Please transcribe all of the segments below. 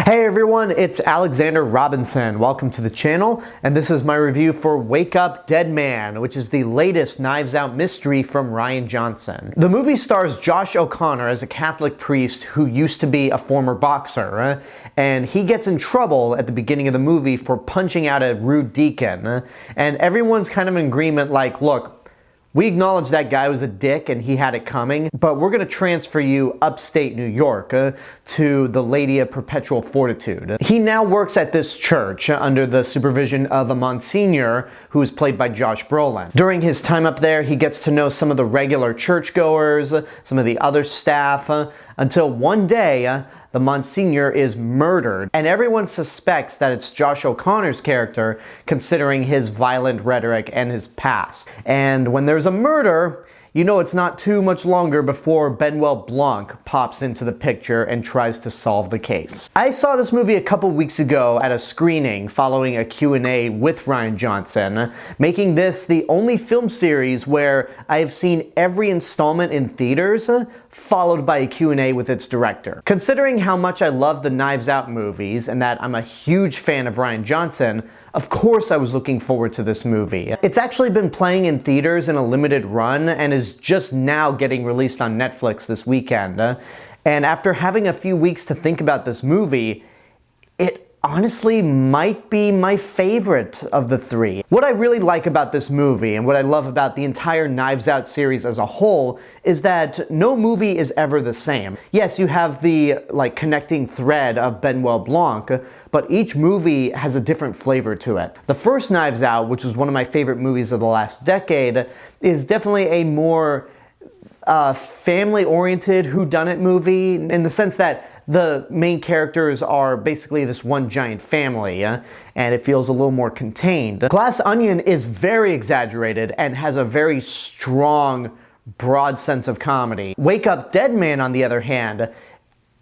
Hey everyone, it's Alexander Robinson. Welcome to the channel, and this is my review for Wake Up Dead Man, which is the latest Knives Out mystery from Rian Johnson. The movie stars Josh O'Connor as a Catholic priest who used to be a former boxer, and he gets in trouble at the beginning of the movie for punching out a rude deacon, and everyone's kind of in agreement like, look, we acknowledge that guy was a dick and he had it coming, but we're gonna transfer you upstate New York to the Lady of Perpetual Fortitude. He now works at this church under the supervision of a Monsignor who is played by Josh Brolin. During his time up there, he gets to know some of the regular churchgoers, some of the other staff, until one day, the Monsignor is murdered, and everyone suspects that it's Josh O'Connor's character, considering his violent rhetoric and his past. And when there's a murder, you know it's not too much longer before Benoit Blanc pops into the picture and tries to solve the case. I saw this movie a couple weeks ago at a screening following a Q&A with Rian Johnson, making this the only film series where I've seen every installment in theaters, followed by a Q&A with its director. Considering how much I love the Knives Out movies and that I'm a huge fan of Rian Johnson, of course I was looking forward to this movie. It's actually been playing in theaters in a limited run and is just now getting released on Netflix this weekend. And after having a few weeks to think about this movie, it honestly might be my favorite of the three. What I really like about this movie and what I love about the entire Knives Out series as a whole is that no movie is ever the same. Yes, you have the connecting thread of Benoit Blanc, but each movie has a different flavor to it. The first Knives Out, which was one of my favorite movies of the last decade, is definitely a more family-oriented whodunit movie in the sense that the main characters are basically this one giant family, and it feels a little more contained. Glass Onion is very exaggerated and has a very strong, broad sense of comedy. Wake Up Dead Man, on the other hand,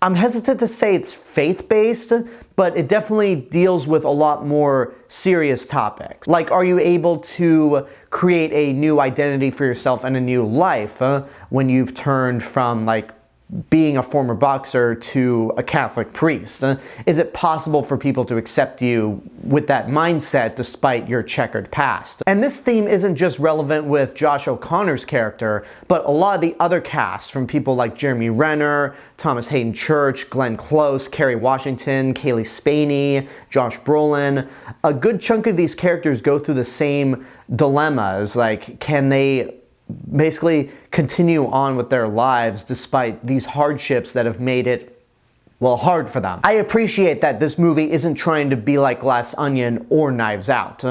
I'm hesitant to say it's faith-based, but it definitely deals with a lot more serious topics. Like, are you able to create a new identity for yourself and a new life when you've turned from, being a former boxer to a Catholic priest? Is it possible for people to accept you with that mindset despite your checkered past? And this theme isn't just relevant with Josh O'Connor's character, but a lot of the other casts, from people like Renner, Haden Church, Glenn Close, Kerry Washington, Cailee Spaeny, Josh Brolin. A good chunk of these characters go through the same dilemmas, can they basically continue on with their lives despite these hardships that have made it, well, hard for them. I appreciate that this movie isn't trying to be like Glass Onion or Knives Out.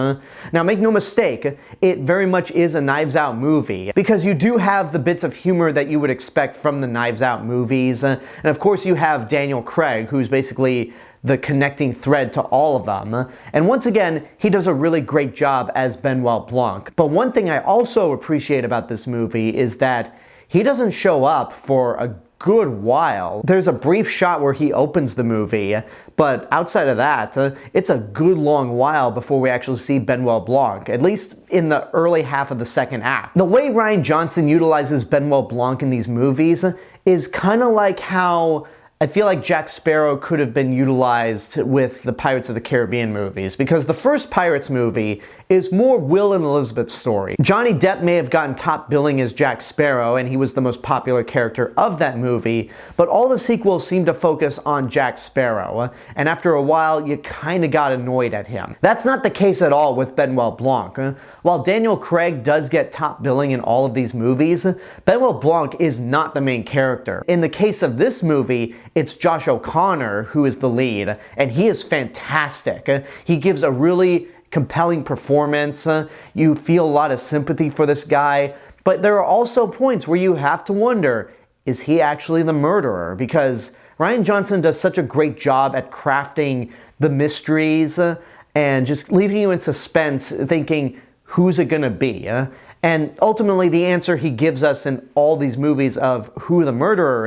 Now, make no mistake, it very much is a Knives Out movie, because you do have the bits of humor that you would expect from the Knives Out movies, and of course you have Daniel Craig, who's basically the connecting thread to all of them. And once again, he does a really great job as Benoit Blanc. But one thing I also appreciate about this movie is that he doesn't show up for a good while. There's a brief shot where he opens the movie, but outside of that, it's a good long while before we actually see Benoit Blanc, at least in the early half of the second act. The way Rian Johnson utilizes Benoit Blanc in these movies is kind of like how I feel like Jack Sparrow could have been utilized with the Pirates of the Caribbean movies, because the first Pirates movie is more Will and Elizabeth's story. Johnny Depp may have gotten top billing as Jack Sparrow, and he was the most popular character of that movie, but all the sequels seem to focus on Jack Sparrow, and after a while, you kinda got annoyed at him. That's not the case at all with Benoit Blanc. While Daniel Craig does get top billing in all of these movies, Benoit Blanc is not the main character. In the case of this movie, it's Josh O'Connor who is the lead, and he is fantastic. He gives a really compelling performance. You feel a lot of sympathy for this guy, but there are also points where you have to wonder, is he actually the murderer? Because Rian Johnson does such a great job at crafting the mysteries and just leaving you in suspense, thinking, who's it gonna be? And ultimately, the answer he gives us in all these movies of who the murderer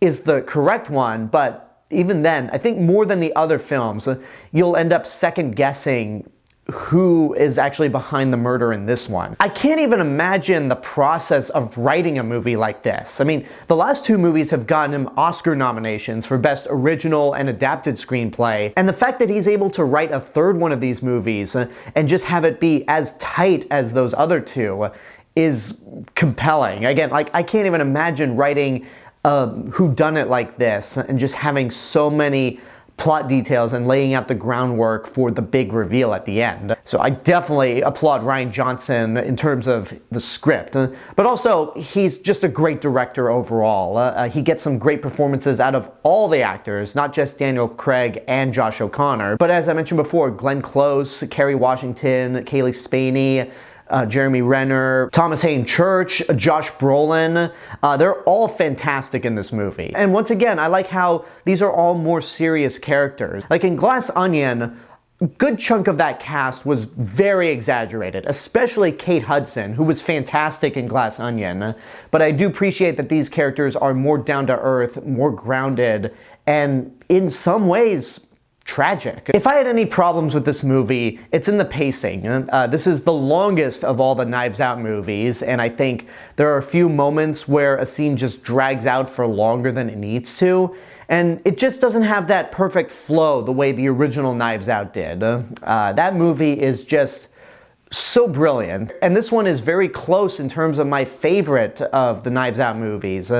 is the correct one, but even then, I think more than the other films, you'll end up second guessing who is actually behind the murder in this one. I can't even imagine the process of writing a movie like this. I mean, the last two movies have gotten him Oscar nominations for Best Original and Adapted Screenplay, and the fact that he's able to write a third one of these movies and just have it be as tight as those other two is compelling. Again, like, I can't even imagine writing a whodunit like this and just having so many plot details and laying out the groundwork for the big reveal at the end. So I definitely applaud Rian Johnson in terms of the script, but also he's just a great director overall. He gets some great performances out of all the actors, not just Daniel Craig and Josh O'Connor, but as I mentioned before, Glenn Close, Kerry Washington, Cailee Spaeny, Jeremy Renner, Thomas Haden Church, Josh Brolin. They're all fantastic in this movie. And once again, I like how these are all more serious characters. Like in Glass Onion, a good chunk of that cast was very exaggerated, especially Kate Hudson, who was fantastic in Glass Onion. But I do appreciate that these characters are more down to earth, more grounded, and in some ways, tragic. If I had any problems with this movie, it's in the pacing. This is the longest of all the Knives Out movies, and I think there are a few moments where a scene just drags out for longer than it needs to, and it just doesn't have that perfect flow the way the original Knives Out did. That movie is just so brilliant, and this one is very close in terms of my favorite of the Knives Out movies.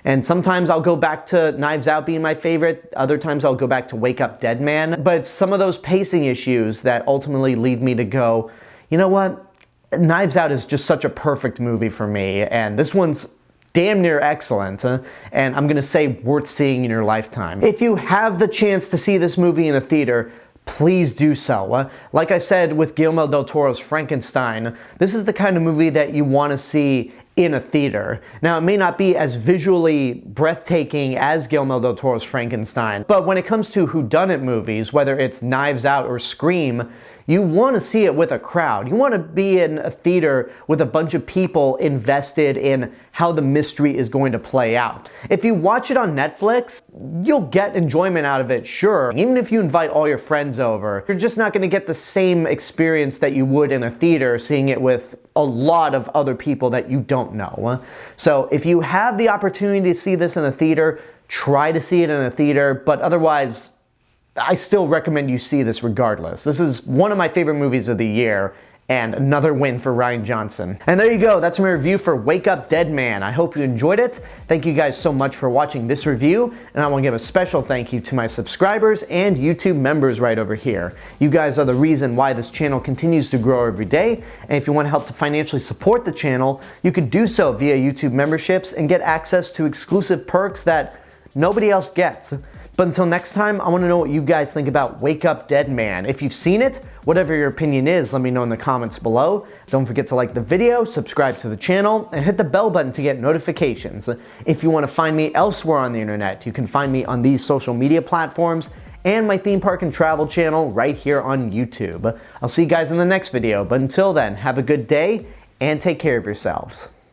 And sometimes I'll go back to Knives Out being my favorite, other times I'll go back to Wake Up Dead Man, but it's some of those pacing issues that ultimately lead me to go, you know what, Knives Out is just such a perfect movie for me, and this one's damn near excellent, and I'm gonna say worth seeing in your lifetime. If you have the chance to see this movie in a theater, please do so. Like I said with Guillermo del Toro's Frankenstein, this is the kind of movie that you want to see in a theater. Now, it may not be as visually breathtaking as Guillermo del Toro's Frankenstein, but when it comes to whodunit movies, whether it's Knives Out or Scream, you want to see it with a crowd. You want to be in a theater with a bunch of people invested in how the mystery is going to play out. If you watch it on Netflix, you'll get enjoyment out of it, sure. Even if you invite all your friends over, you're just not going to get the same experience that you would in a theater seeing it with a lot of other people that you don't know. So if you have the opportunity to see this in a theater, try to see it in a theater, but otherwise, I still recommend you see this regardless. This is one of my favorite movies of the year, and another win for Rian Johnson. And there you go, that's my review for Wake Up Dead Man. I hope you enjoyed it. Thank you guys so much for watching this review, and I want to give a special thank you to my subscribers and YouTube members right over here. You guys are the reason why this channel continues to grow every day, and if you want to help to financially support the channel, you could do so via YouTube memberships and get access to exclusive perks that nobody else gets. But until next time, I want to know what you guys think about Wake Up Dead Man. If you've seen it, whatever your opinion is, let me know in the comments below. Don't forget to like the video, subscribe to the channel, and hit the bell button to get notifications. If you want to find me elsewhere on the internet, you can find me on these social media platforms and my theme park and travel channel right here on YouTube. I'll see you guys in the next video, but until then, have a good day and take care of yourselves.